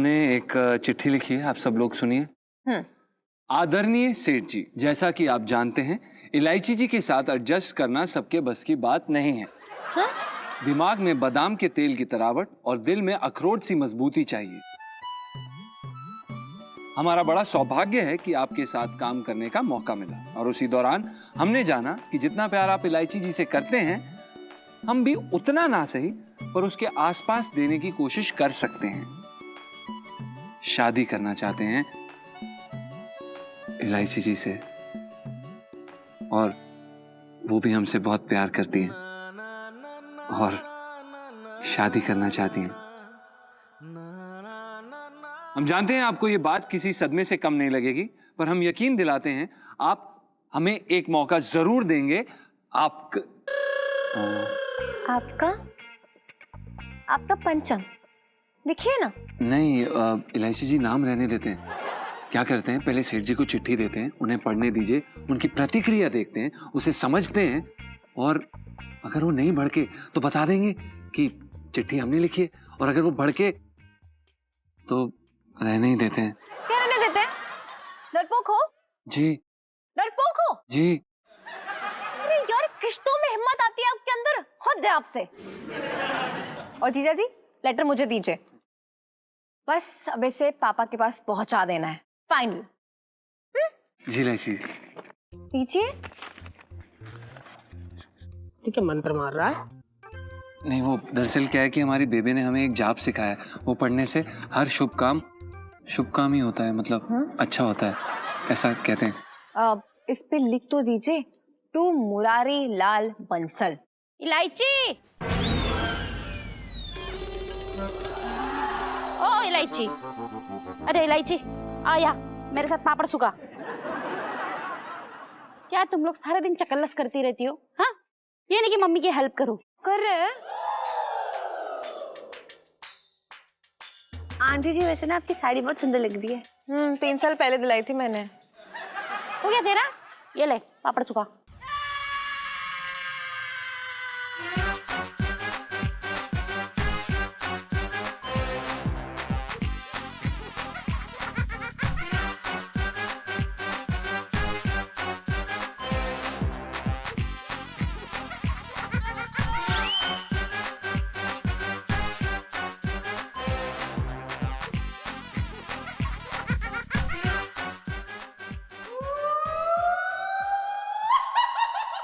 हमने एक चिट्ठी लिखी है, आप सब लोग सुनिए। आदरणीय सेठ जी, जैसा कि आप जानते हैं इलायची जी के साथ एडजस्ट करना सबके बस की बात नहीं है। हाँ? दिमाग में बादाम के तेल की तरावट और दिल में अखरोट सी मजबूती चाहिए। हमारा बड़ा सौभाग्य है कि आपके साथ काम करने का मौका मिला और उसी दौरान हमने जाना कि जितना प्यार आप इलायची जी से करते हैं हम भी उतना ना सही पर उसके आसपास देने की कोशिश कर सकते हैं। शादी करना चाहते हैं इलायची जी से और वो भी हमसे बहुत प्यार करती हैं और शादी करना चाहती हैं। हम जानते हैं आपको ये बात किसी सदमे से कम नहीं लगेगी, पर हम यकीन दिलाते हैं आप हमें एक मौका जरूर देंगे। आपका पंचम लिखिए ना। नहीं, इलायची जी नाम रहने देते हैं। क्या करते हैं, पहले सेठ जी को चिट्ठी देते हैं, उन्हें पढ़ने दीजिए, उनकी प्रतिक्रिया देखते हैं, उसे समझते हैं और अगर वो नहीं भड़के तो बता देंगे कि चिट्ठी हमने लिखी है और अगर वो भड़के तो रहने ही देते हैं। क्या रहने देते हैं? डरपोक हो? जी। डरपोक हो? जी। अरे यार, किश्तों में हिम्मत आती है आपके अंदर, हद है आपसे। और जीजा जी, लेटर मुझे दीजिए, बस अब इसे पापा के पास पहुंचा देना है, फाइनल। जी इलायची दीजिए। ठीक है, मंत्र मार रहा है। नहीं, वो दरअसल क्या है कि हमारी बेबी ने हमें एक जाप सिखाया है, वो पढ़ने से हर शुभ काम ही होता है, मतलब अच्छा होता है, ऐसा कहते हैं। अब इस पे लिख तो दीजिए, टू मुरारी लाल बंसल। इलायची, ओ इलायची, अरे इलायची आया मेरे साथ पापड़ सुखा। क्या तुम लोग सारे दिन चकल्लस करती रहती हो? हाँ, ये नहीं कि मम्मी की हेल्प करो। कर रहे हैं आंटी जी। वैसे ना आपकी साड़ी बहुत सुंदर लग रही है। 3 साल पहले दिलाई थी मैंने। हो गया तेरा? ये ले पापड़ सुखा।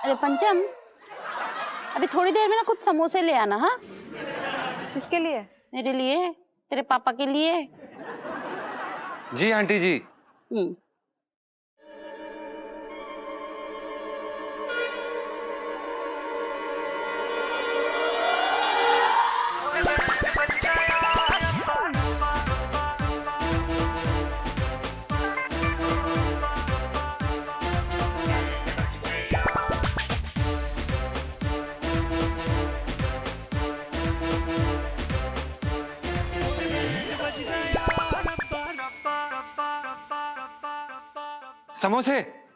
अरे पंचम, अभी थोड़ी देर में ना कुछ समोसे ले आना। हाँ, किसके लिए? मेरे लिए, तेरे पापा के लिए। जी आंटी जी।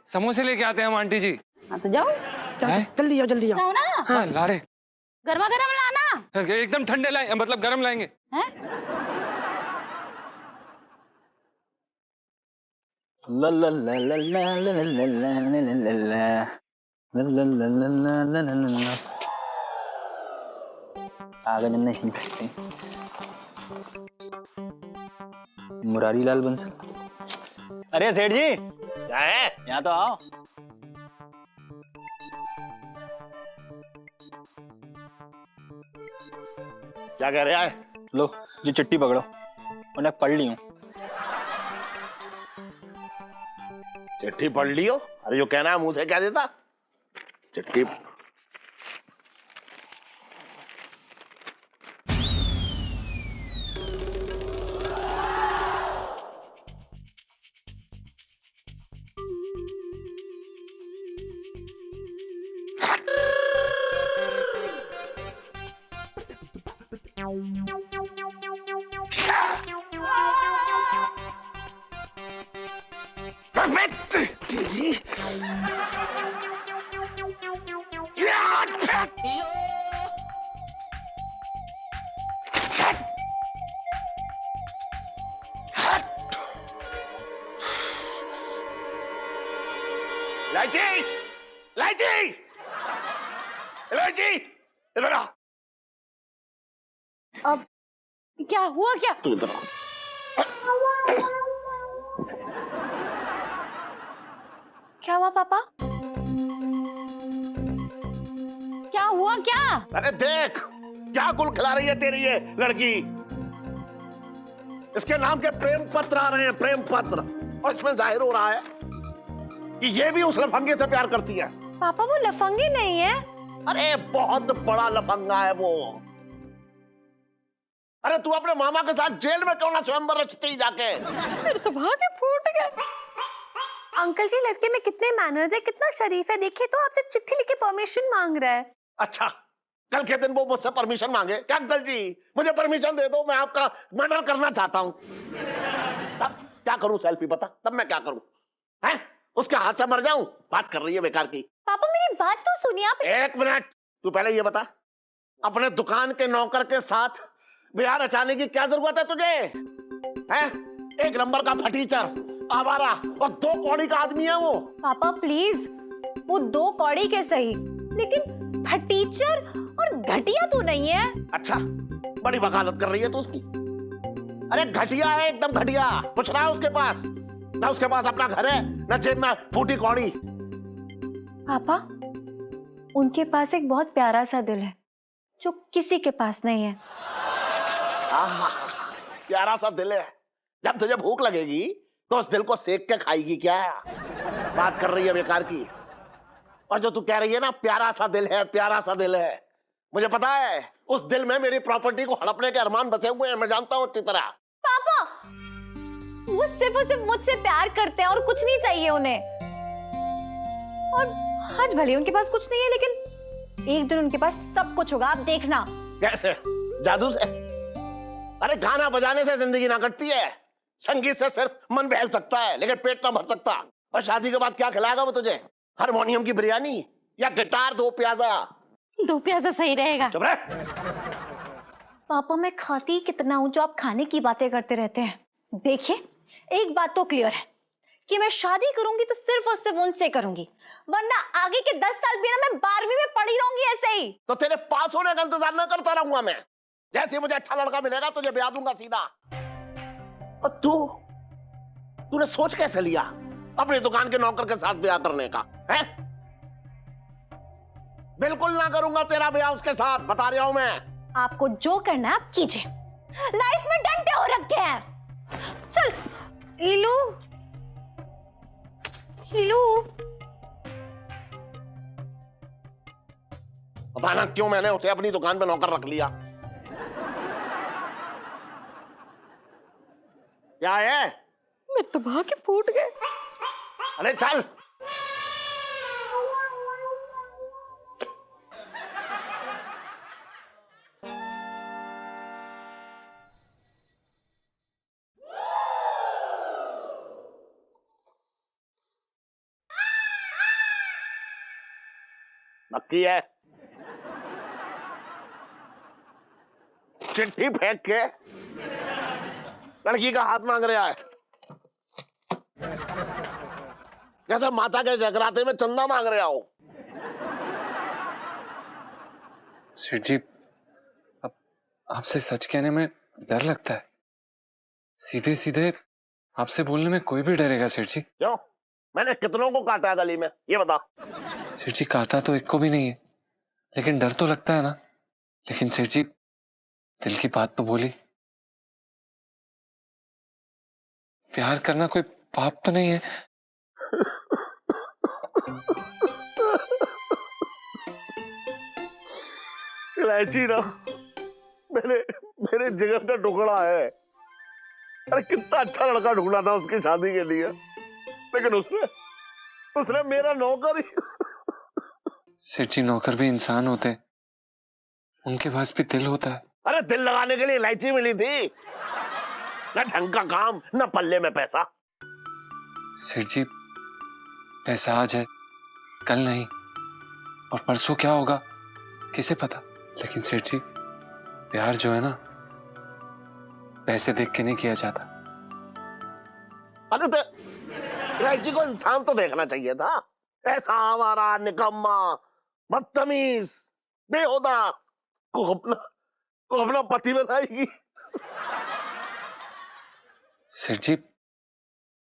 समोसे लेके आते हैं हम आंटी जी। हाँ तो जाओ, जल्दी जाओ, जल्दी जाओ। जाओ ना। हाँ ला रहे। गर्मा गर्म लाना। एकदम ठंडे लाएं, मतलब गरम लाएंगे। हैं? ला ला ला ला ला ला ला ला ला ला ला ला ला ला। आगे नहीं बैठते। मुरारी लाल बंसल। अरे सेठ जी, क्या है? यहाँ तो आओ। क्या कह रहे हैं? लो ये चिट्ठी पकड़ो, उन्हें पढ़ ली हूँ। चिट्ठी पढ़ लियो? अरे जो कहना है मुंह से कह देता। चिट्ठी इलायची, इलायची, इलायची, इधर आ। अब क्या हुआ क्या? तू इधर आ। क्या हुआ पापा? क्या हुआ क्या? अरे देख क्या गुल खिला रही है तेरी ये लड़की। इसके नाम के प्रेम पत्र आ रहे हैं, प्रेम पत्र, और इसमें जाहिर हो रहा है कि ये भी उस लफंगे से प्यार करती है। पापा वो लफंगी नहीं है। अरे बहुत बड़ा लफंगा है वो। अरे तू अपने मामा के साथ जेल में क्यों ना स्वयंवर रचती जाके। मेरे तो भागे फूट गए। अंकल जी लड़के में कितने मैनर्स है, कितना शरीफ है। देखिए तो आपसे चिट्ठी लिख के परमिशन मांग रहा है। अच्छा कल के दिन वो मुझसे परमिशन मांगे क्या? अंकल जी मुझे परमिशन दे दो, मैं आपका मर्डर करना चाहता हूं। तब क्या करूं? सेल्फी बता, तब मैं क्या करूं? हैं? उसके हाथ से मर जाऊं? बात कर रही है बेकार की। पापा मेरी बात तो सुनिए आप। एक मिनट, तू पहले ये बता, अपने दुकान के नौकर के साथ ब्याह रचाने की क्या जरूरत है तुझे? हैं? एक नंबर का फटीचर, आवारा और 2 कौड़ी का आदमी है वो। पापा प्लीज, वो 2 कौड़ी के सही, लेकिन फटीचर और घटिया तो नहीं है। अच्छा बड़ी वकालत कर रही है तू उसकी। अरे घटिया है, एकदम घटिया। कुछ रहा है उसके पास ना, उसके पास अपना घर है ना जेब में फूटी कौड़ी। पापा उनके पास एक बहुत प्यारा सा दिल है जो किसी के पास नहीं है। आहा, प्यारा सा दिल है। जब तुझे भूख लगेगी तो उस दिल को सेक के खाएगी क्या? बात कर रही है बेकार की। और जो तू कह रही है ना प्यारा सा दिल है, प्यारा सा दिल है, मुझे पता है उस दिल में मेरी प्रॉपर्टी को हड़पने के अरमान बसे हुए हैं, मैं जानता हूं अच्छी तरह। पापा वो सिर्फ और सिर्फ मुझसे प्यार करते हैं और कुछ नहीं चाहिए उन्हें। और आज भले उनके पास कुछ नहीं है, लेकिन एक दिन उनके पास सब कुछ होगा, आप देखना। कैसे? जादू से? अरे गाना बजाने से जिंदगी ना कटती है। संगीत से सिर्फ मन बहल सकता है लेकिन पेट ना भर सकता। और शादी के बाद क्या खिलाएगा वो तुझे? हारमोनियम की बिरयानी या गिटार 2 प्याजा? 2 प्याजा सही रहेगा। चुप रह। पापा मैं खाती कितना हूं जो आप खाने की बातें करते रहते हैं। देखिए एक बात तो क्लियर है कि मैं शादी करूंगी तो सिर्फ और सिर्फ उनसे करूंगी, वरना आगे के 10 साल भी ना मैं 12वीं में पड़ी रहूंगी ऐसे ही। तो तेरे पास होने का इंतजार न करता रहूंगा मैं। जैसे मुझे अच्छा लड़का मिलेगा तुझे ब्याह दूंगा सीधा। और तूने सोच कैसे लिया अपनी दुकान के नौकर के साथ ब्याह करने का? है? बिल्कुल ना करूंगा तेरा ब्याह उसके साथ, बता रहा हूं मैं। आपको जो करना है आप कीजिए, लाइफ में डंडे हो रखे हैं। चल लीलू, लीलू। पता ना क्यों मैंने उसे अपनी दुकान पे नौकर रख लिया। क्या है? मेरे तो भागे फूट गए। अरे चल। नक्की है चिट्ठी फेंक के लड़की का हाथ मांग रहा है, जैसे माता के जगराते में चंदा मांग रहा हो। सेठ जी, अब आपसे सच कहने में डर लगता है। सीधे सीधे आपसे बोलने में कोई भी डरेगा सेठ जी। क्यों? मैंने कितनों को काटा गली में, ये बता। सेठ जी काटा तो एक को भी नहीं है, लेकिन डर तो लगता है ना। लेकिन सेठ जी दिल की बात तो बोली। प्यार करना कोई पाप तो नहीं है। इलायची ना मेरे जिगर का टुकड़ा है। अरे कितना अच्छा लड़का ढूंढा था उसकी शादी के लिए, लेकिन उसने मेरा नौकर ही। सेठ जी नौकर भी इंसान होते हैं, उनके पास भी दिल होता है। अरे दिल लगाने के लिए इलायची मिली थी, ना ढंग का काम ना पल्ले में पैसा। सेठ जी पैसा आज है कल नहीं, और परसों क्या होगा किसे पता। लेकिन सेठ जी प्यार जो है ना पैसे देख के नहीं किया जाता। अरे तो इलायची को इंसान तो देखना चाहिए था। ऐसा हमारा निकम्मा बदतमीज बेहुदा को अपना पति बनाएगी। सेठ जी,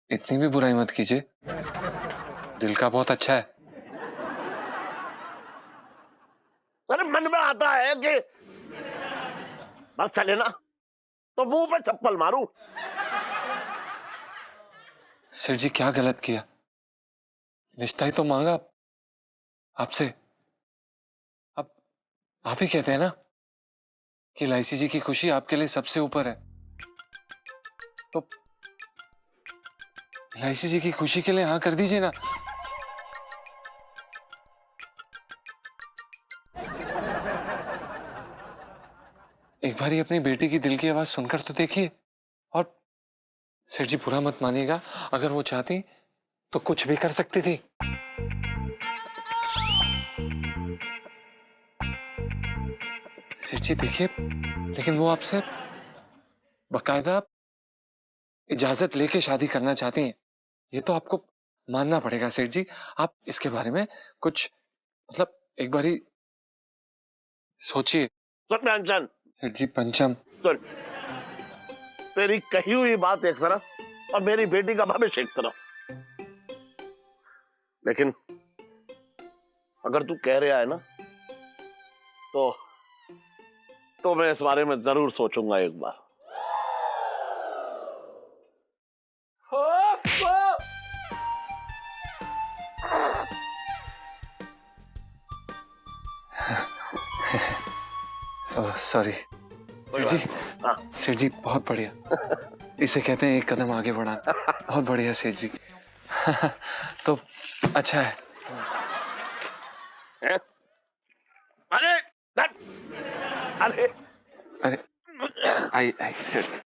इतनी भी बुराई मत कीजिए, दिल का बहुत अच्छा है। अरे मन में आता है कि बस चले ना तो मुंह पे चप्पल मारूं। सेठ जी, क्या गलत किया? रिश्ता ही तो मांगा आपसे। अब आप ही कहते हैं ना कि लाइसी जी की खुशी आपके लिए सबसे ऊपर है, तो लाइसी जी की खुशी के लिए हाँ कर दीजिए ना। एक बार ही अपनी बेटी की दिल की आवाज सुनकर तो देखिए। और सेठ जी, बुरा मत मानिएगा, अगर वो चाहती तो कुछ भी कर सकती थी। सेठ जी देखिए, लेकिन वो आपसे बकायदा इजाजत लेके शादी करना चाहती हैं, ये तो आपको मानना पड़ेगा सेठ जी। आप इसके बारे में कुछ मतलब एक बार ही सोचिए। पंचम, सेठ जी, पंचम, सुन, तेरी कही हुई बात एक तरफ और मेरी बेटी का भविष्य एक तरफ, लेकिन अगर तू कह रहा है ना तो मैं इस बारे में जरूर सोचूंगा एक बार। सॉरी सेठ जी। हाँ। सेठ जी, बहुत बढ़िया, इसे कहते हैं एक कदम आगे बढ़ाना। बहुत बढ़िया सेठ जी। तो अच्छा है। हैं? अरे अरे अरे आई आई सेठ।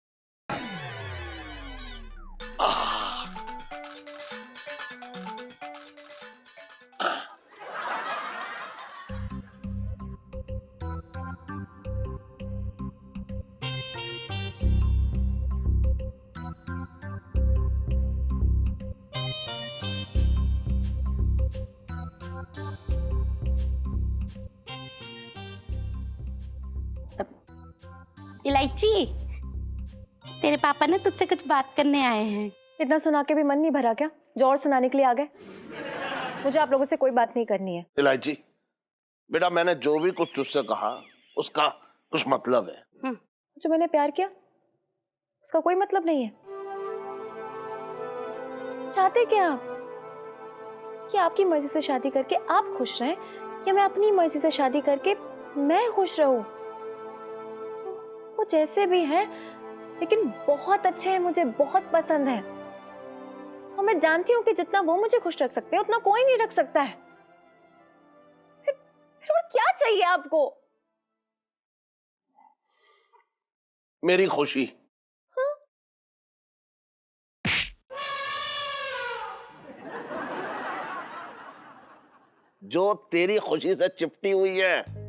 इलायची, तेरे पापा ने तुझसे कुछ बात करने आए हैं। इतना सुना के भी मन नहीं भरा क्या, जो और सुनाने के लिए आ गए? मुझे आप लोगों से कोई बात नहीं करनी है। इलायची बेटा, मैंने जो भी कुछ तुझसे कहा उसका कुछ मतलब है। जो मैंने प्यार किया उसका कोई मतलब नहीं है। चाहते क्या आप कि आपकी मर्जी से शादी करके आप खुश रहें, या मैं अपनी मर्जी से शादी करके मैं खुश रहूं? वो जैसे भी हैं लेकिन बहुत अच्छे हैं, मुझे बहुत पसंद है, और मैं जानती हूँ कि जितना वो मुझे खुश रख सकते हैं उतना कोई नहीं रख सकता है। फिर और क्या चाहिए आपको? मेरी खुशी। जो तेरी खुशी से चिपटी हुई है।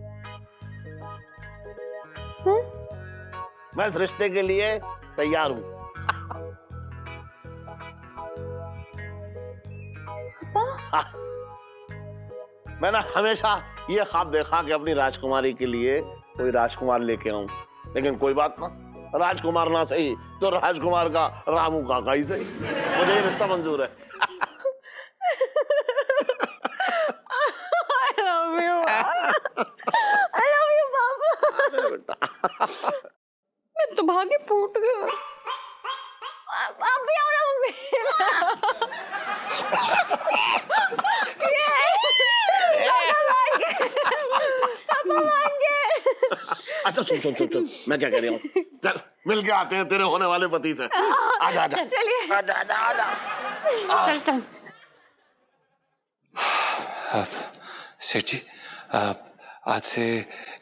मैं इस रिश्ते के लिए तैयार हूं। हाँ। मैंने हमेशा ये ख्वाब देखा कि अपनी राजकुमारी के लिए कोई राजकुमार लेके आऊं, लेकिन कोई बात ना, राजकुमार ना सही तो राजकुमार का रामू काका ही सही, मुझे ये रिश्ता मंजूर है। I love you, पापा। मैं तो भागे फूट गया। आप भी आओ ना मम्मी। पापा मान गए। अच्छा सुन, मैं क्या कह रही हूँ, चल मिल के आते हैं तेरे होने वाले पति से। आजा आजा, चलिए। आजा। चल। सेठ जी, आज से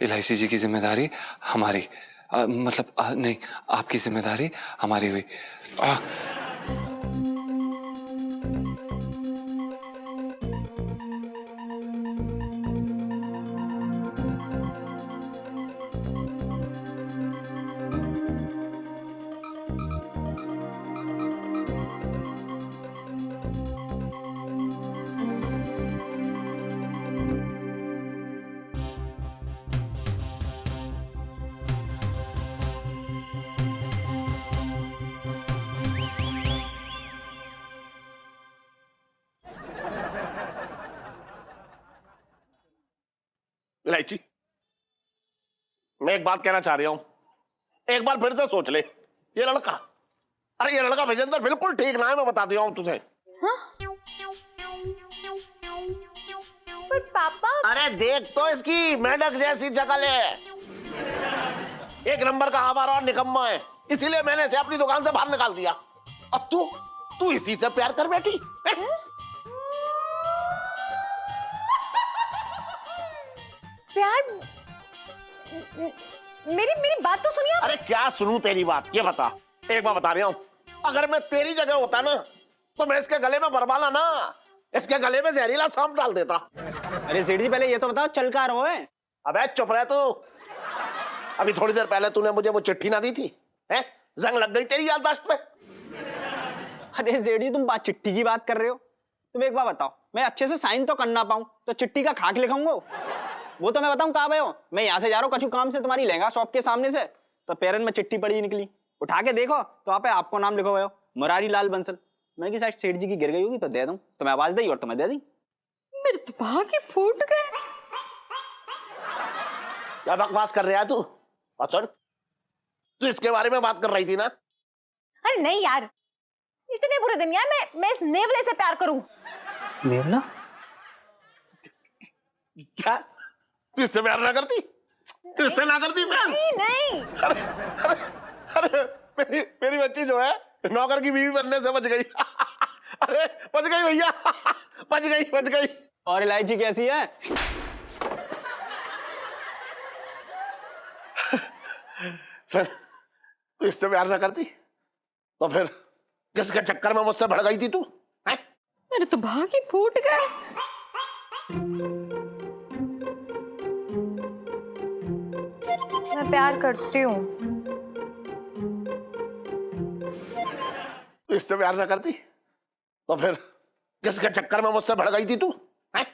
इलायची जी की जिम्मेदारी हमारी, मतलब नहीं, आपकी जिम्मेदारी हमारी हुई। इलायची, मैं एक बात कहना चाह रहा हूं, एक बार फिर से सोच ले। ये लड़का, अरे ये लड़का विजेंद्र बिल्कुल ठीक ना है, मैं बता दिया हूं तुझे। पर पापा, अरे देख तो इसकी मेंढक जैसी शक्ल है, एक नंबर का आवारा और निकम्मा है, इसीलिए मैंने इसे अपनी दुकान से बाहर निकाल दिया। अब तू इसी से प्यार कर बैठी है? प्यार? मेरी बात तो सुनिए। अरे क्या सुनूं तेरी बात, ये बता। एक बार बता रहा हूं, अगर मैं तेरी जगह होता ना तो मैं इसके गले में बरबाला ना, इसके गले में जहरीला सांप डाल देता। अरे सेठ जी पहले ये तो बताओ चल कहाँ रहो है? अबे चुप रह तू। अभी थोड़ी देर पहले तूने मुझे वो चिट्ठी ना दी थी, हैं? जंग लग गई तेरी याददाश्त पे। अरे सेठ जी तुम चिट्ठी की बात कर रहे हो? तुम एक बार बताओ, मैं अच्छे से साइन तो करना पाऊं तो चिट्ठी का खाक लिखाऊंगा? वो तो मैं बताऊं कहाँ गए हो? मैं यहाँ से जा रहा हूँ कछु काम से तुम्हारी लहंगा शॉप के सामने से, तो पैरन में चिट्ठी पड़ी निकली, उठा के देखो तो आप आपको नाम लिखो हो मुरारी लाल बंसल। मैं की शायद सेठ जी की गिर गई होगी तो दे दूं, तो मैं आवाज दी और तुम्हें दे दी। मेरे तो भागे फूट गए। क्या बकवास कर रहा है तू? और सुन, तू इसके बारे में बात कर रही थी ना? अरे नहीं यार, इतने बुरे दिन यार, मैं इस नेवले से प्यार करूं। नेवला? क्या तू इससे प्यार ना करती? तू इससे ना करती प्यार? नहीं। अरे मेरी बच्ची जो है नौकर की बीवी बनने से बच गई। अरे बच गई भैया, बच गई। और इलायची कैसी है? सर, तू इससे प्यार ना करती तो फिर किसके चक्कर में मुझसे भड़ गई थी तू? हैं? मेरे तो भागे फूट गए। मैं प्यार करती हूँ। तू इससे प्यार ना करती तो फिर किसके चक्कर में मुझसे भड़ गई थी तू? हैं?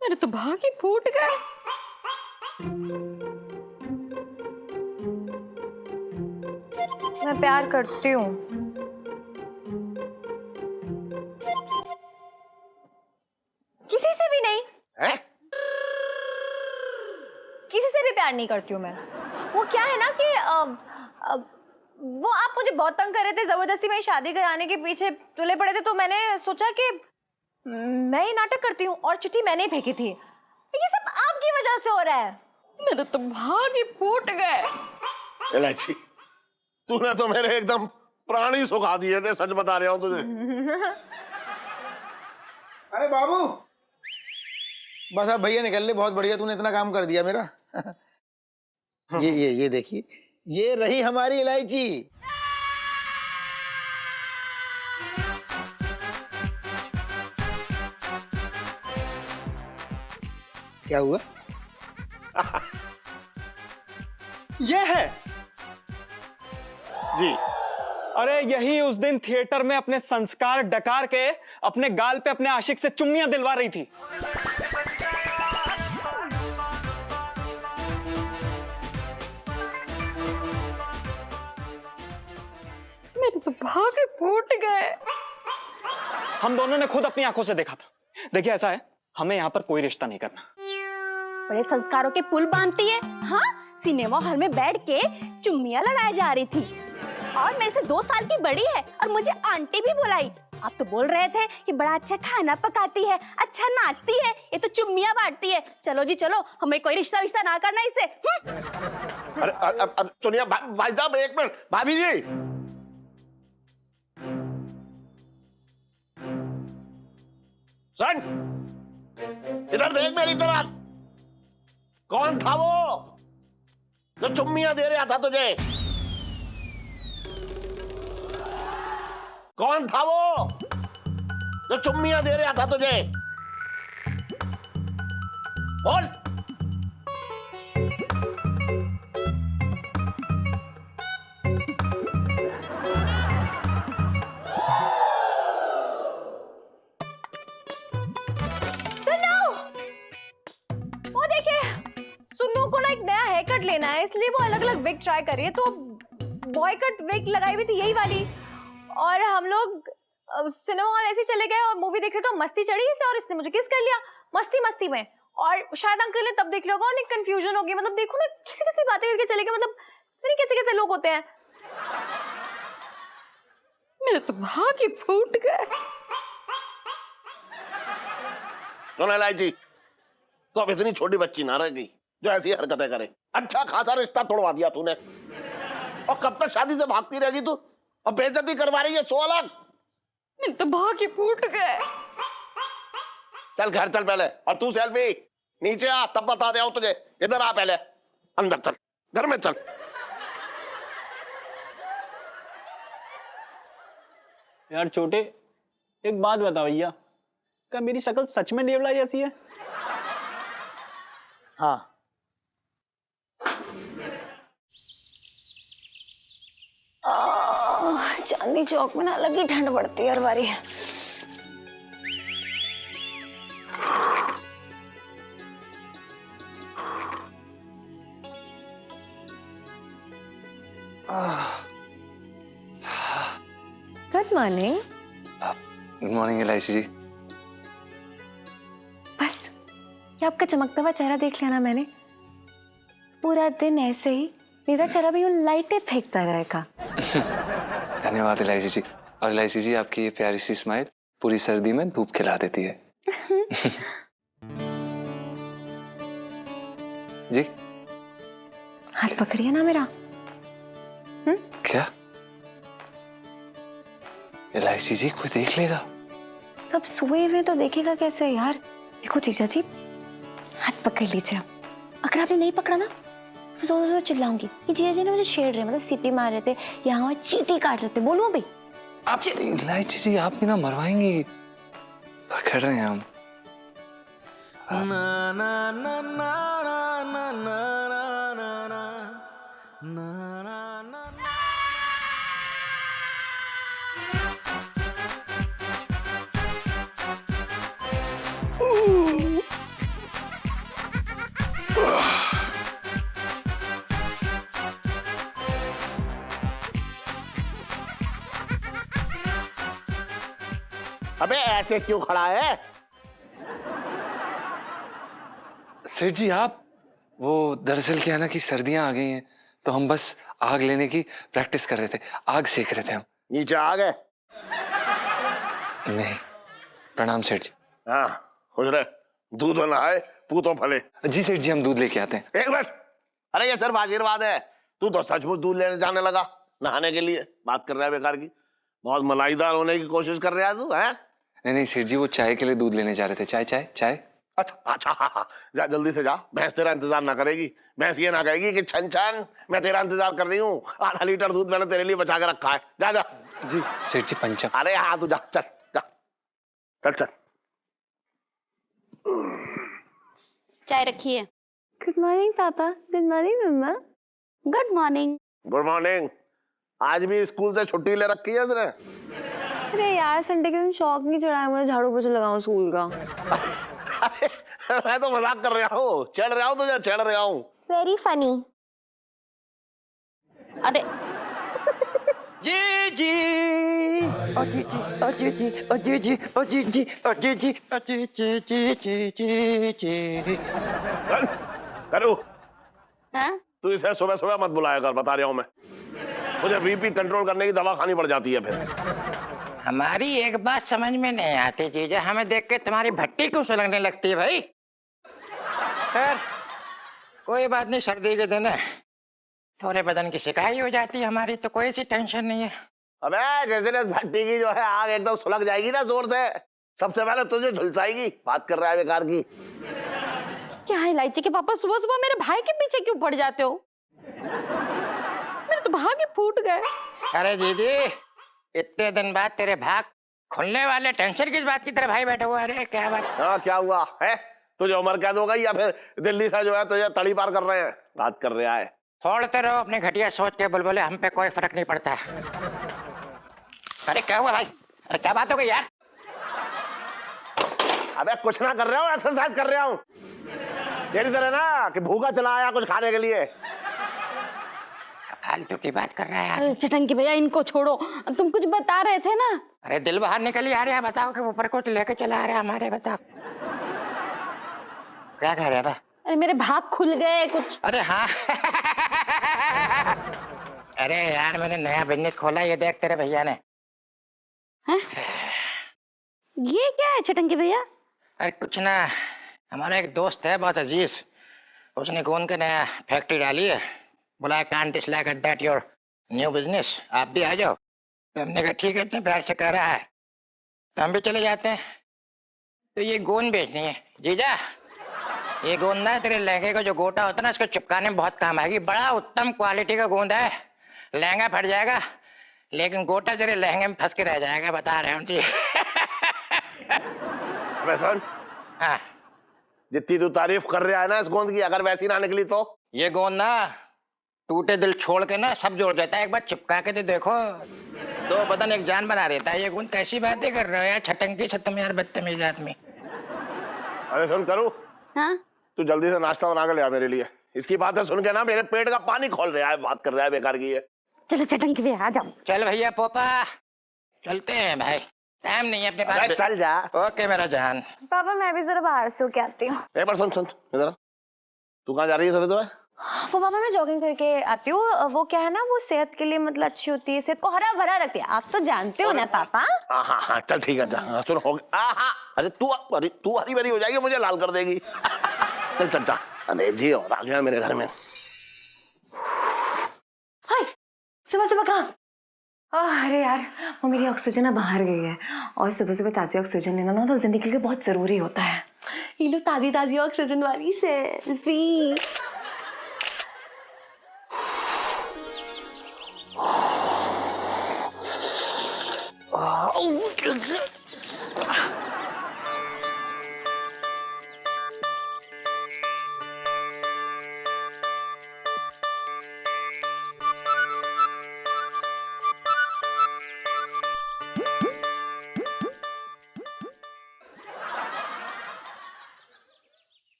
मेरे तो भागे फूट गए। मैं प्यार करती हूँ। किसी से भी नहीं। हैं? किसी से भी प्यार नहीं करती हूँ मैं। वो क्या है ना कि वो आप मुझे बहुत तंग कर रहे थे, जबरदस्ती में शादी कराने के पीछे तुले पड़े थे, तो मैंने सोचा कि मैं ही नाटक करती हूँ और चिट्ठी मैंने ही फेंकी थी। ये सब आपकी वजह से हो रहा है। मेरे तो भागे फूट गए। इलायची, तूने तो मेरे एकदम प्राण ही सुखा दिए थे, सच बता रहा हूँ तुझे। अरे बाबू, बस अब भैया निकल ले, बहुत बढ़िया तूने इतना काम कर दिया मेरा। ये देखिए, ये रही हमारी इलायची। क्या हुआ? ये है जी। अरे यही उस दिन थिएटर में अपने संस्कार डकार के अपने गाल पे अपने आशिक से चुम्मियां दिलवा रही थी। मेरे तो भागे फूट गए। हम दोनों ने खुद अपनी आंखों से देखा था। देखिए ऐसा है, हमें यहाँ पर कोई रिश्ता नहीं करना। बड़े संस्कारों के पुल बांधती है। हाँ, सिनेमा हॉल में बैठ के चुम्मियां लड़ाई जा रही थी और मेरे से 2 साल की बड़ी है और मुझे आंटी भी बुलाई। आप तो बोल रहे थे कि बड़ा अच्छा खाना पकाती है, अच्छा नाचती है, ये तो चुम्मियां बांटती है। चलो जी चलो, हमें कोई रिश्ता विश्ता ना करना इसे। अरे अब सुनिए भाई साहब, एक मिनट। भाभी जी, सुन, इधर देख मेरी तरफ। कौन था वो जो चुम्मियां दे रहा था तुझे? कौन था वो जो चुम्मियां दे रहा था तुझे? बोल। वो देखिए, सुन्नू को ना एक नया हेयर कट लेना है, इसलिए वो अलग अलग विग ट्राई कर रही है। तो बॉय कट विग लगाई हुई थी, यही वाली। और हम लोग सिनेमा हॉल ऐसे चले गए और मूवी देख रहे, तो मस्ती चढ़ी इसे और इसने मुझे किस कर लिया मस्ती मस्ती में। और शायद अंकल ने तब देख लिया होगा, उन्हें कंफ्यूजन हो गई। मतलब देखो ना, किसी किसी बातें करके चले गए, मतलब पता नहीं कैसे कैसे लोग होते हैं। मेरे तो भाग ही फूट गए। सुन इलायची, तो अब इतनी छोटी बच्ची ना रह गई जो ऐसी हरकतें करे। अच्छा खासा रिश्ता तोड़वा दिया तूने, और कब तक शादी से भागती रहेगी तू, और बेइज्जती करवा रही है 100 लाख। मेरे तो भाग ही फूट गए। चल घर चल पहले, और तू सेल्फी नीचे आ, तब बता रहा हूं तुझे। इधर आ पहले, अंदर चल, घर में चल। यार छोटे, एक बात बता भैया, क्या मेरी शक्ल सच में नेवला जैसी है? हाँ। चांदनी चौक में ना लगी ठंड पड़ती है हर बारी। Good morning. गुड मॉर्निंग इलायची जी। बस ये आपका चमकता हुआ चेहरा देख लिया ना मैंने, पूरा दिन ऐसे ही मेरा चेहरा भी यूं लाइटें फेंकता रहेगा। धन्यवाद इलायची जी। और इलायची जी, आपकी ये प्यारी सी स्माइल पूरी सर्दी में धूप खिला देती है। जी हाथ पकड़िए ना मेरा। क्या इलायची जी, कोई देख लेगा? सब सोए हुए तो देखेगा कैसे यार। देखो जीजा जी, हाथ पकड़ लीजिए। अगर आपने नहीं पकड़ा ना तो जोर से चिल्लाऊंगी कि जीजा जी ने मुझे छेड़ रहे, मतलब सीटी मार रहे थे, यहाँ चींटी काट रहे थे। बोलूं भाई? आप इलायची जी, आप भी ना मरवाएंगी। पकड़ रहे हैं हम। अबे ऐसे क्यों खड़ा है? सेठ जी, आप वो दरअसल क्या है ना कि सर्दियां आ गई हैं, तो हम बस आग लेने की प्रैक्टिस कर रहे थे, आग सेक रहे थे हम। नीचे आ गए? नहीं, प्रणाम सेठ जी। हाँ खुश रहे, दूध ना आए पूतों फले। जी सेठ जी, हम दूध लेके आते हैं। एक मिनट, अरे ये सिर्फ आशीर्वाद है, तू तो सचमुच दूध लेने जाने लगा नहाने के लिए। बात कर रहा है बेकार की, बहुत मलाईदार होने की कोशिश कर रहा है तू, है? नहीं नहीं सेठ जी, वो चाय के लिए दूध लेने जा रहे थे। चाय चाय चाय। अच्छा अच्छा, हाँ हाँ, जा जल्दी से जा, भैंस तेरा इंतजार ना करेगी। भैंस ये ना कहेगी कि छन छन मैं तेरा इंतजार कर रही हूँ, आधा लीटर दूध मैंने तेरे लिए बचा के रखा है। जा जा। जी सेठ जी, पंचम। अरे हाँ, तू जा, चल जा, चल चल। चाय रखिए। गुड मॉर्निंग पापा। गुड मॉर्निंग मम्मा। Good morning. Good morning. आज भी स्कूल से छुट्टी ले रखी है इसने? अरे यार, संडे के दिन शौक नहीं चढ़ाया मुझे झाड़ू पोछा लगाऊं स्कूल का। मैं तो मजाक कर रहा हूँ, चढ़ रहा हूँ तुझे, चढ़ रहा हूँ। Very funny. अरे जी जी ओ जी जी ओ जी जी ओ जी जी ओ जी जी ओ जी जी ओ जी जी जी जी जी। करू, हाँ? तू इसे सुबह सुबह मत बुलाया कर, बता रहा हूँ मैं। मुझे बीपी कंट्रोल करने की दवा खानी पड़ जाती है फिर। हमारी एक बात समझ में नहीं आती जीजा, हमें देख के तुम्हारी भट्टी क्यों सुलगने लगती है भाई? खैर कोई बात नहीं, सर्दी के दिन है, थोड़े बदन की शिकायत हो जाती है हमारी, तो कोई सी टेंशन नहीं है। अबे जैसे इस भट्टी की जो है आग एकदम सुलग जाएगी ना जोर से, सबसे पहले तुझे झुलसाएगी। बात कर रहा है बेकार की। क्या है इलायची के पापा, सुबह सुबह मेरे भाई के पीछे क्यों पड़ जाते हो? मेरे तो भाग ही फूट गए। अरे जीजी, इतने दिन बाद तेरे भाग खुलने वाले, टेंशन किस बात की तरह भाई बैठा हुआ? अरे क्या बात? हाँ क्या हुआ है? तुझे उम्र कैद हो गई या फिर दिल्ली से जो है तुझे तड़ी पार कर रहे हैं? बात कर रहा है। छोड़ते रहो अपने घटिया सोच के बुलबुले, हम पे कोई फर्क नहीं पड़ता। अरे क्या हुआ भाई? अरे क्या बात हो गई यार? अबे कुछ ना कर रहा हूँ, एक्सरसाइज कर रहा हूँ। तेरी तरह ना कि भूखा चला आया कुछ खाने के लिए। फालतू की बात कर रहा है यार। अरे चटंकी भैया, इनको छोड़ो, तुम कुछ बता रहे थे ना। अरे दिल बाहर निकल आ रहा है, बताओ कि ऊपर कुछ लेके चला आ रहा है हमारे, बताओ। क्या कह रहा था? अरे मेरे भाग खुल गए कुछ। अरे हाँ अरे यार मैंने नया बिजनेस खोला, ये देख तेरे भैया ने। हैं? ये क्या है छटंकी भैया? अरे कुछ ना, हमारा एक दोस्त है बहुत अजीज, उसने गोंद के नया फैक्ट्री डाली है, बोला can't is like that your new business, आप भी आ जाओ। तो हमने कहा ठीक है, इतने प्यार से कह रहा है तो हम भी चले जाते हैं। तो ये गोंद बेचनी है जीजा, ये गोंद ना तेरे लहंगे का जो गोटा होता है ना, इसको चिपकाने में बहुत काम आएगी। बड़ा उत्तम क्वालिटी का गोंद है, लहंगा फट जाएगा लेकिन गोटा तेरे लहंगे में फंस के रह जाएगा, बता रहे हम जी। अबे सुन, हाँ, जितनी तू तारीफ कर रहा है ना इस गोंद की, अगर वैसी ना निकली तो? ये गोंद ना टूटे दिल छोड़ के ना सब जोड़ देता है, एक बार चिपका के तो देखो, दो बदन एक जान बना देता है ये गोंद। कैसी बातें कर रहे हो यार छटंकी से तुम यार, बदतमीज आदमी। अरे सुन करूँ, हाँ? तू जल्दी से नाश्ता बना के ले आ मेरे लिए। इसकी बातें सुन के ना मेरे पेट का पानी खोल रहा है, बात कर रहा है बेकार की है। चलो छटंकी भैया आ जाओ। चल भैया पोपा, चलते हैं भाई, टाइम नहीं है अपने अरे पास। चल जा। ओके मेरा जान। पापा मैं भी जरा बाहर सो के आती हूँ। एक बार सुन सुन इधर, तू कहाँ जा रही है सवेरे सुबह? वो पापा मैं जॉगिंग करके आती हूँ, वो क्या है ना, वो सेहत के लिए मतलब अच्छी होती है, सेहत को हरा भरा रखती है, आप तो जानते हो ना पापा। हाँ हाँ हाँ चल ठीक है, हाँ सुन हो गया। हाँ अरे तू हरी भरी हो जाएगी, मुझे लाल कर देगी। चल चल चल, अरे जी और आ गया मेरे घर में। हाय सुबह सुबह कहाँ? अरे यार वो मेरी ऑक्सीजन ना बाहर गई है, और सुबह सुबह ताज़ी ऑक्सीजन लेना ना तो जिंदगी के लिए बहुत जरूरी होता है। ये लो ताज़ी ताज़ी ऑक्सीजन वाली सेल्फी।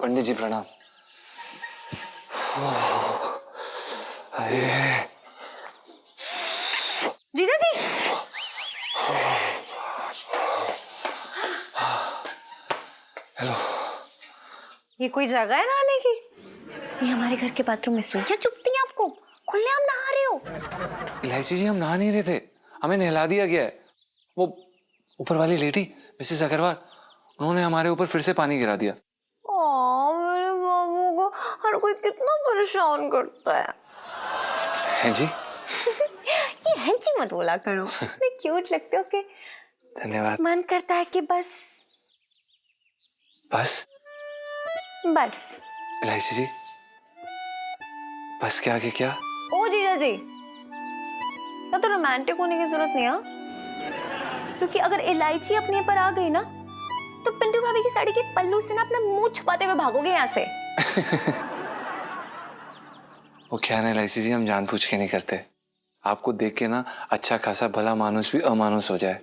पंडित जी प्रणाम। जीजा जी हेलो। ये कोई जगह है नहाने की? ये हमारे घर के बाथरूम में सुइयां चुभती हैं आपको? खुलेआम नहा रहे हो? इलायची जी हम नहा नहीं रहे थे, हमें नहला दिया गया है। वो ऊपर वाली लेडी मिसेस अग्रवाल, उन्होंने हमारे ऊपर फिर से पानी गिरा दिया। मेरे बाबू को हर कोई कितना परेशान करता है। हैं जी? ये हैं जी मत बोला करो, इतने क्यूट लगते हो कि धन्यवाद। मन करता है कि बस बस बस। इलायची जी, बस क्या कि क्या? ओ जीजा जी, सब तो रोमांटिक होने की जरूरत नहीं है, क्योंकि अगर इलायची अपने पर आ गई ना तो पिंटू भाभी की साड़ी के पल्लू से ना अपना मुंह छुपाते हुए भागोगे यहाँ से। वो क्या ना इलायची जी, हम जानबूझ के नहीं करते, आपको देख के ना अच्छा खासा भला मानुस भी अमानुस हो जाए।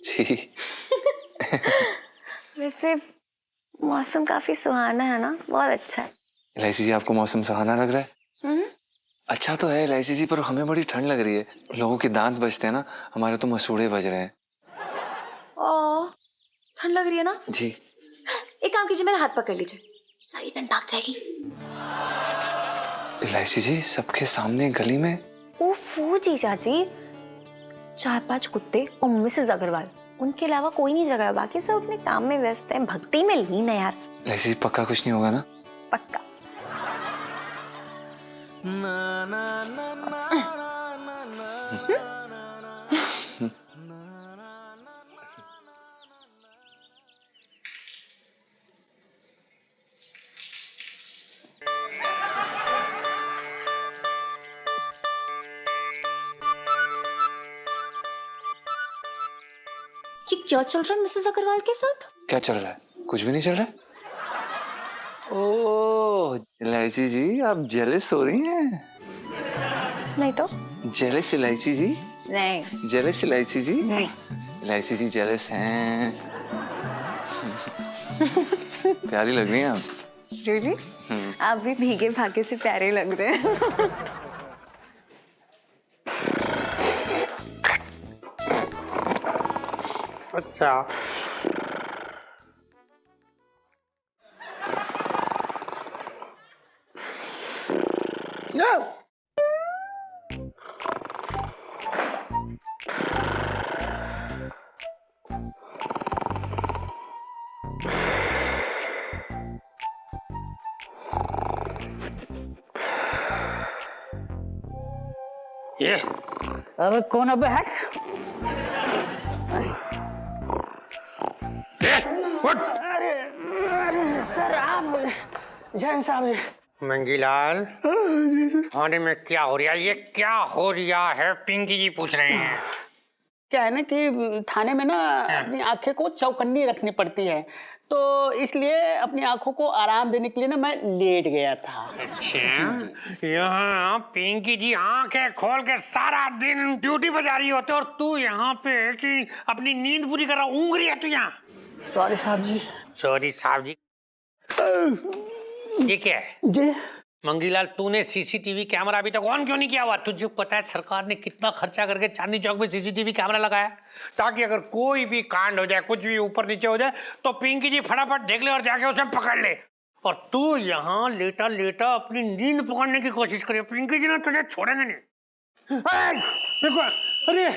जी। वैसे मौसम काफी सुहाना है ना, बहुत अच्छा है। इलायची जी आपको मौसम सुहाना लग रहा है? अच्छा तो है इलायची जी, पर हमें बड़ी ठंड लग रही है। लोगों के दांत बजते हैं ना, हमारे तो मसूड़े बज रहे हैं। ओ ठंड लग रही है ना? जी। एक काम कीजिए, मेरा हाथ पकड़ लीजिए, सारी ठंड भाग जाएगी। इलायची जी सबके सामने गली में? ओफो जीजा जी, 4-5 कुत्ते और मिसेस अग्रवाल, उनके अलावा कोई नहीं जगह है, बाकी सब अपने काम में व्यस्त हैं, भक्ति में लीन है यार। इलायची जी पक्का कुछ नहीं होगा ना? पक्का। ये क्या चल रहा है मिसेस अग्रवाल के साथ? क्या चल रहा है? कुछ भी नहीं चल रहा है। ओह इलायची जी, आप जेलस हो रही हैं? नहीं तो जेलस इलायची जी? नहीं। जेलस इलायची जी? नहीं। इलायची जी जेलस हैं। प्यारी लग रही हैं आप। रियली? आप भी भीगे भागे से प्यारे लग रहे हैं। अच्छा ये अबे कौन अबे हट। अरे सर आप जैन साहब जी। मंगीलाल थाने में क्या हो रहा है? ये क्या हो रहा है? पिंकी जी पूछ रहे हैं। क्या है ना कि थाने में ना अपनी आंखें को चौकन्नी रखनी पड़ती है, तो इसलिए अपनी आंखों को आराम देने के लिए ना मैं लेट गया था। अच्छा, यहाँ पिंकी जी आंखें खोल के सारा दिन ड्यूटी पे जा रही होते और तू यहाँ पे कि अपनी नींद पूरी कर रहा, ऊँघ रही है तू यहाँ। सॉरी साहब जी। सॉरी साहब जी। ये क्या है? जी मंगीलाल, तूने सीसीटीवी कैमरा अभी तक ऑन क्यों नहीं किया हुआ? तुझे पता है सरकार ने कितना खर्चा करके चांदनी चौक में सीसीटीवी कैमरा लगाया ताकि अगर कोई भी कांड हो जाए, कुछ भी ऊपर नीचे हो जाए, तो पिंकी जी फटाफट देख ले और जाके उसे पकड़ ले। और तू यहाँ लेटा लेटा अपनी नींद पकड़ने की कोशिश करे। पिंकी जी ने तुझे छोड़ेंगे नहीं। देखो, अरे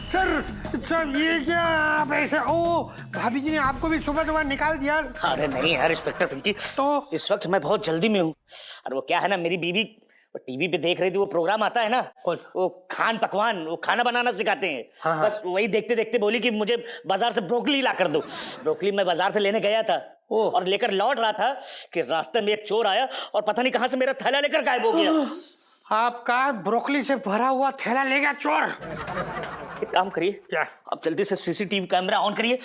सर ये क्या आप ऐसे? ओ भाभी जी ने आपको भी सुबह सुबह निकाल दिया? अरे नहीं यार इंस्पेक्टर पिंकी, तो इस वक्त मैं बहुत जल्दी में हूँ। और वो क्या है ना, मेरी बीवी वो टीवी पे देख रही थी, वो प्रोग्राम आता है ना, वो खान पकवान, वो खाना बनाना सिखाते हैं। हाँ। बस वही देखते देखते बोली कि मुझे बाजार से ब्रोकली ला कर दो। ब्रोकली मैं बाजार से लेने गया था और लेकर लौट रहा था कि रास्ते में एक चोर आया और पता नहीं कहां से मेरा थैला लेकर गायब हो गया। आपका ब्रोकली से भरा हुआ थैला ले गया चोर? एक काम करिए, क्या? आप जल्दी से सीसीटीवी कैमरा ऑन करिए,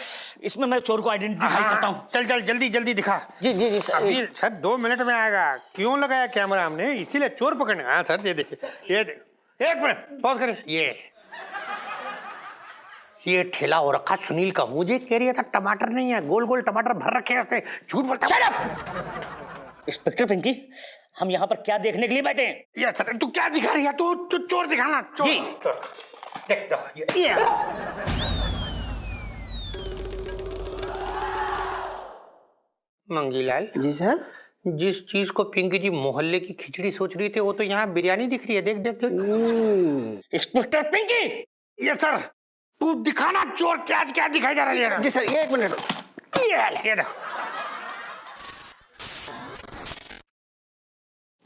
इसमें मैं चोर को आइडेंटिफाई करता हूँ। चल जल्दी दिखा। जी सर। अभी सर 2 मिनट में आएगा। क्यों लगाया कैमरा हमने? इसीलिए चोर पकड़ने। हाँ सर, ये देखिए, ये देख, 1 मिनट पॉज करें। ये ठेला हो रखा सुनील का। मुझे कह रही था टमाटर नहीं है, गोल गोल टमाटर भर रखे हैं उसने। झूठ बोलता है। इंस्पेक्टर पिंकी, हम यहाँ पर क्या देखने के लिए बैठे हैं? ये सर, तू क्या दिखा रही है? तू चोर दिखाना। चोर। जी। देख ये। मंगीलाल जी सर। जिस चीज को पिंकी जी मोहल्ले की खिचड़ी सोच रही थी, वो तो यहाँ बिरयानी दिख रही है। देख देख देख। इंस्पेक्टर पिंकी। ये सर, तू दिखाना चोर क्या क्या दिखाई जा रहा है। जी सर, 1 मिनट। ये देखो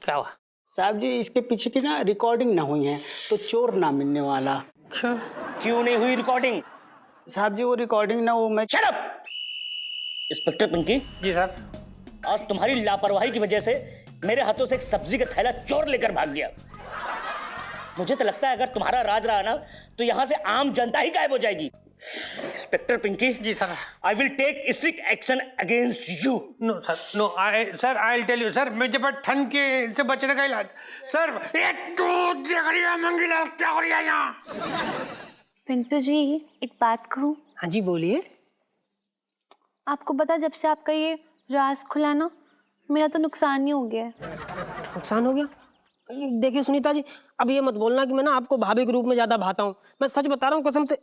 क्या हुआ? साहब जी, इसके पीछे की ना रिकॉर्डिंग ना हुई है तो चोर ना मिलने वाला। क्यों नहीं हुई रिकॉर्डिंग? साहब जी वो रिकॉर्डिंग ना, वो मैं। Shut up! इंस्पेक्टर पिंकी। जी सर। आज तुम्हारी लापरवाही की वजह से मेरे हाथों से एक सब्जी का थैला चोर लेकर भाग गया। मुझे तो लगता है अगर तुम्हारा राज रहा ना तो यहाँ से आम जनता ही गायब हो जाएगी। इंस्पेक्टर पिंकी। जी sir. I will take strict action against you. No sir, no sir, I will tell you sir, मुझे पर ठंड के से बचने का इलाज। सर एक तो जगरिया मंगीलाल क्या हो रहा है यहाँ? पिंटू जी, एक बात कहूँ? हाँ जी बोलिए। आपको पता, जब से आपका ये राज खुला ना, मेरा तो नुकसान ही हो गया है। नुकसान हो गया? देखिए सुनीता जी, अब ये मत बोलना कि मैं ना आपको भाभी के रूप में ज्यादा भाता हूँ। मैं सच बता रहा हूँ, कसम से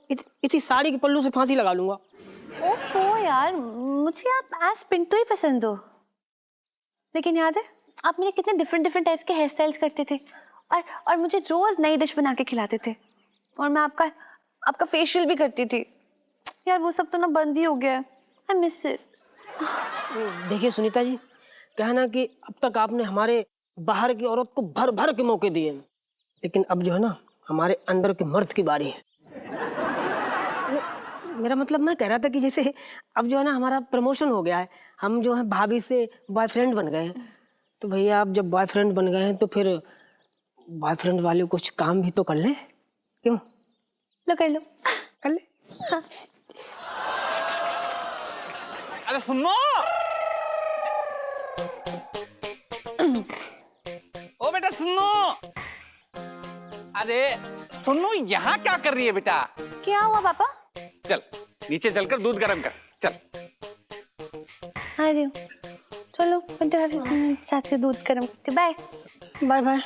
इसी साड़ी के पल्लू से फांसी लगा लूंगा। ओफो यार, मुझे आप एज पिंटू ही पसंद हो। लेकिन याद है आप मुझे कितने डिफरेंट टाइप्स के हेयर स्टाइल्स करते थे और मुझे रोज नई डिश बना के खिलाते थे, और मैं आपका फेशियल भी करती थी। यार वो सब तो ना बंद ही हो गया है। I miss it. देखिए सुनीता जी, कहना कि अब तक आपने हमारे बाहर की औरत को भर भर के मौके दिए, लेकिन अब जो है ना हमारे अंदर के मर्द की बारी है। मेरा मतलब मैं कह रहा था कि जैसे अब जो है ना हमारा प्रमोशन हो गया है, हम जो है भाभी से बॉयफ्रेंड बन गए हैं, तो भैया आप जब बॉयफ्रेंड बन गए हैं तो फिर बॉयफ्रेंड वाले कुछ काम भी तो कर ले। क्यों? लो कर लो। कर ले। हाँ। अरे सुनो, ओ बेटा सुनो। अरे सुनो, यहाँ क्या कर रही है बेटा? क्या हुआ पापा? चल नीचे चलकर दूध गर्म कर। चल। हाँ जी, चलो साथ से दूध गर्म करते। Bye bye bye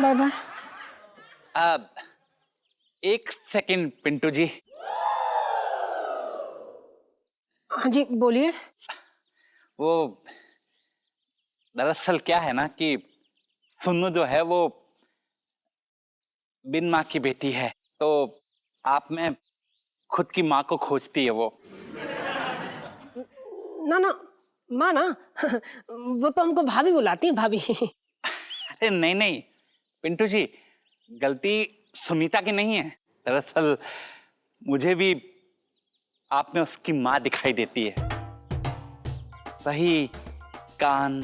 bye bye. अब एक सेकंड पिंटू जी। हाँ जी बोलिए। वो दरअसल क्या है ना कि सुन्नू जो है वो बिन माँ की बेटी है, तो आप में खुद की माँ को खोजती है वो। ना ना माँ ना वो तो हमको भाभी बुलाती है, भाभी। अरे नहीं नहीं पिंटू जी, गलती सुनीता की नहीं है। दरअसल मुझे भी आप में उसकी माँ दिखाई देती है। वही कान,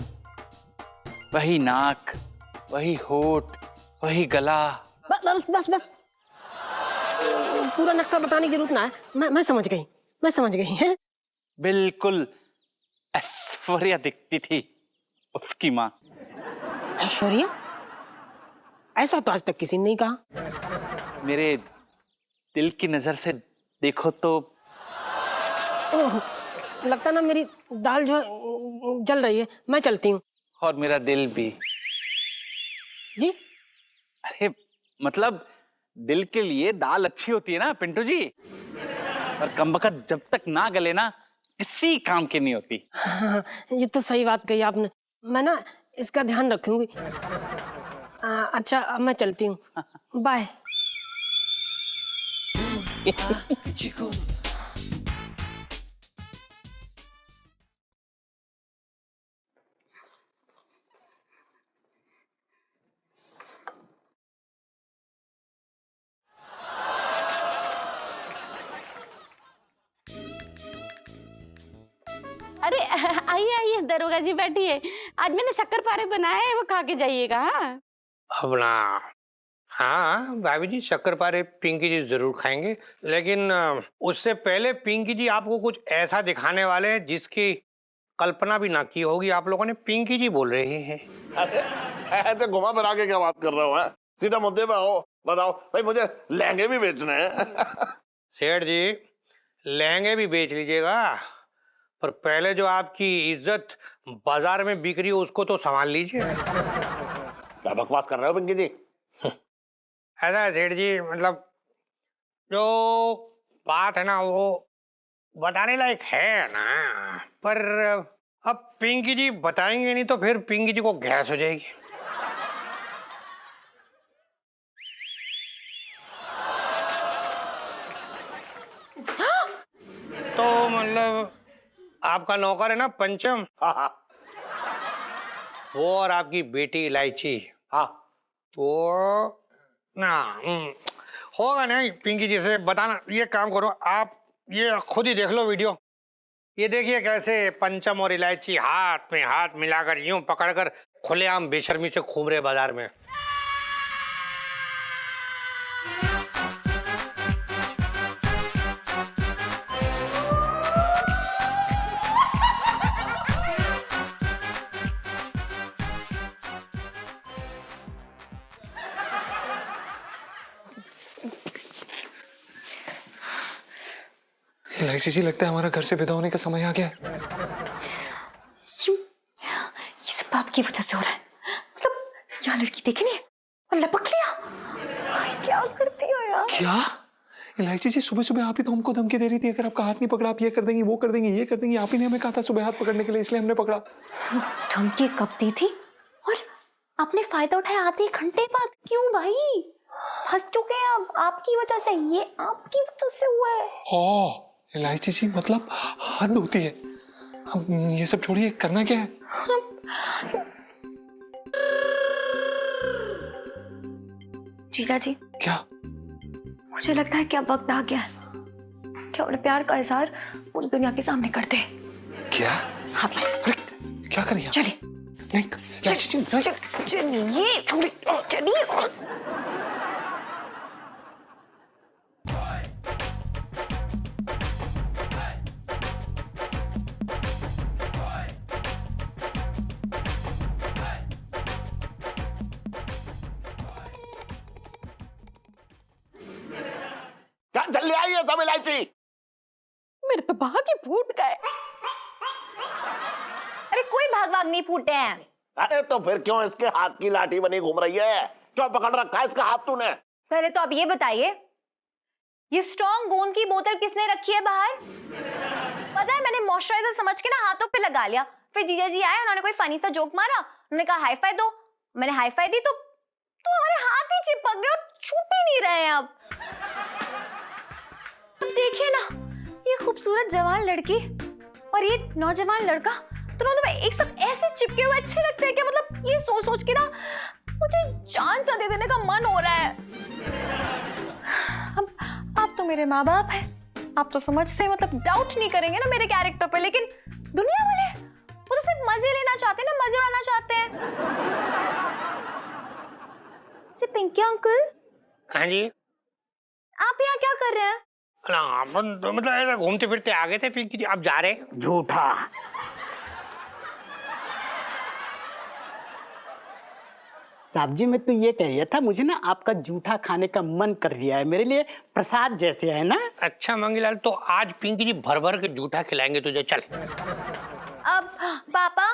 वही नाक, वही होठ, वही गला। बस बस बस पूरा नक्शा बताने की जरूरत ना है, मैं समझ गई, मैं समझ गई है। बिल्कुल ऐश्वर्या दिखती थी उसकी माँ। ऐश्वर्या? ऐसा तो आज तक किसी ने नहीं कहा। मेरे दिल की नजर से देखो तो। ओह, लगता ना मेरी दाल जो है जल रही है, मैं चलती हूँ। और मेरा दिल भी। जी? अरे मतलब दिल के लिए दाल अच्छी होती है ना पिंटू जी, और कमबख्त जब तक ना गले ना किसी काम की नहीं होती। हाँ, ये तो सही बात कही आपने, मैं ना इसका ध्यान रखूंगी। अच्छा अब मैं चलती हूँ, बाय। अरे आइए आइए दरोगा जी बैठिए। आज मैंने शक्कर पारे बनाए हैं, वो खा के जाइएगा। हाँ अपना हाँ भाभी जी, शक्कर पारे पिंकी जी जरूर खाएंगे, लेकिन उससे पहले पिंकी जी आपको कुछ ऐसा दिखाने वाले हैं जिसकी कल्पना भी ना की होगी आप लोगों ने। पिंकी जी बोल रहे हैं। ऐसे घुमा फिरा के क्या बात कर रहे हो? है सीधा मुद्दे पे आओ, बताओ भाई, मुझे लहंगे भी बेचने हैं। सेठ जी लहंगे भी बेच लीजिएगा, पर पहले जो आपकी इज्जत बाजार में बिक रही है उसको तो संभाल लीजिए। क्या बकवास कर रहे हो पिंकी जी? ऐसा है सेठ जी, मतलब जो बात है ना वो बताने लायक है ना, पर अब पिंकी जी बताएंगे नहीं तो फिर पिंकी जी को गैस हो जाएगी। तो मतलब आपका नौकर है ना पंचम, हाँ हाँ वो और आपकी बेटी इलायची, हाँ वो ना होगा नहीं। पिंकी जी से बताना, ये काम करो आप, ये खुद ही देख लो वीडियो। ये देखिए कैसे पंचम और इलायची हाथ में हाथ मिलाकर यूं पकड़कर खुलेआम बेशर्मी से घूम रहे बाजार में। इलायची जी, लगता है हमारा घर से विदा होने का समय आ गया है। ये सब आपकी वजह से हो रहा है। मतलब यहाँ लड़की देखी नहीं और लपक लिया। आई, क्या करती हो यार? क्या इलायची जी, सुबह सुबह आप ही तो हमको धमकी दे रही थी, अगर आपका हाथ नहीं पकड़ा आप ये कर देंगी, वो कर देंगी, ये कर देंगी। आप ही ने हमें कहा था सुबह हाथ पकड़ने के लिए, इसलिए हमने पकड़ा। धमकी कब दी थी और आपने फायदा उठाया आधे घंटे बाद? क्यों भाई? फंस चुके हैं अब आपकी वजह से, ये आपकी वजह से हुआ है। ओ इलायची जी, मतलब हद होती है। अब ये सब छोड़िए, करना क्या है? जीजा जी, क्या? मुझे लगता है कि अब वक्त आ गया है कि अपने प्यार का इजहार पूरी दुनिया के सामने कर दे। क्या? हाथ लाए। अरे क्या करिए? चलिए नहीं इलायची जी, चलिए चलिए। क्या जल्दी आई है सब इलायची? मेरे तो भाग ही फूट गए। अरे भाग भाग नहीं फूटे हैं। अरे तो फिर क्यों इसके हाथ की लाठी बनी घूम रही है? क्यों पकड़ रखा है इसका हाथ तूने? पहले तो आप ये बताइए, ये स्ट्रॉन्ग गोंद की बोतल किसने रखी है बाहर? पता है, मैंने मॉइस्चराइजर समझ के ना हाथों पे लगा लिया, फिर जीजा जी आए, उन्होंने कोई फनी सा जोक मारा, उन्होंने कहा हाई फाई दो, मैंने हाई फाई दी तो हमारे हाथ ही चिपक गए और छूट ही नहीं रहे हैं। अब देखिए ना, ये खूबसूरत जवान लड़की और ये नौजवान लड़का दोनों तो एक साथ ऐसे चिपके हुए अच्छे लगते हैं कि मतलब ये सोच सोच के ना मुझे जान सा दे देने का मन हो रहा है। अब आप तो मेरे माँ बाप हैं, आप तो समझते हैं, मतलब डाउट नहीं करेंगे ना मेरे कैरेक्टर पे, लेकिन दुनिया वाले वो तो सिर्फ मजे लेना चाहते हैं ना, मजे उड़ाना चाहते हैं। पिंकी अंकल, हाँ जी। आप यहाँ क्या कर रहे हैं? ना अपन तो मतलब ऐसा घूमते फिरते आ गए थे पिंकी जी, अब जा रहे हैं। झूठा। साहब जी, मैं तो ये कह रहा था, मुझे ना आपका जूठा खाने का मन कर रिया है, मेरे लिए प्रसाद जैसे है ना। अच्छा मंगीलाल, तो आज पिंकी जी भर भर के जूठा खिलाएंगे तुझे, चल। अब पापा,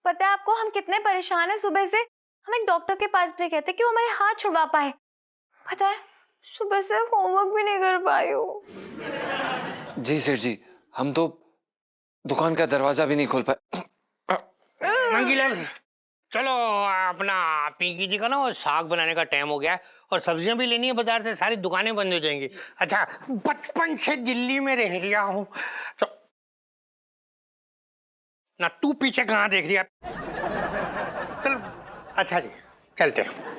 पता है आपको हम कितने परेशान हैं सुबह से, हमें डॉक्टर के पास भी कहते कि वो हमारे हाथ छुड़वा पाए। पता है, सुबह से होमवर्क भी नहीं कर पाई हूँ। जी सेठ जी, हम तो दुकान का दरवाजा भी नहीं खोल पाए। मंगीलाल, चलो अपना पिंकी जी का ना वो साग बनाने का टाइम हो गया है और सब्जियां भी लेनी है बाजार से, सारी दुकानें बंद हो जाएंगी। अच्छा, बचपन से दिल्ली में रह रहा हूँ तो ना, तू पीछे कहाँ देख रही है? चल, अच्छा जी, चलते हैं।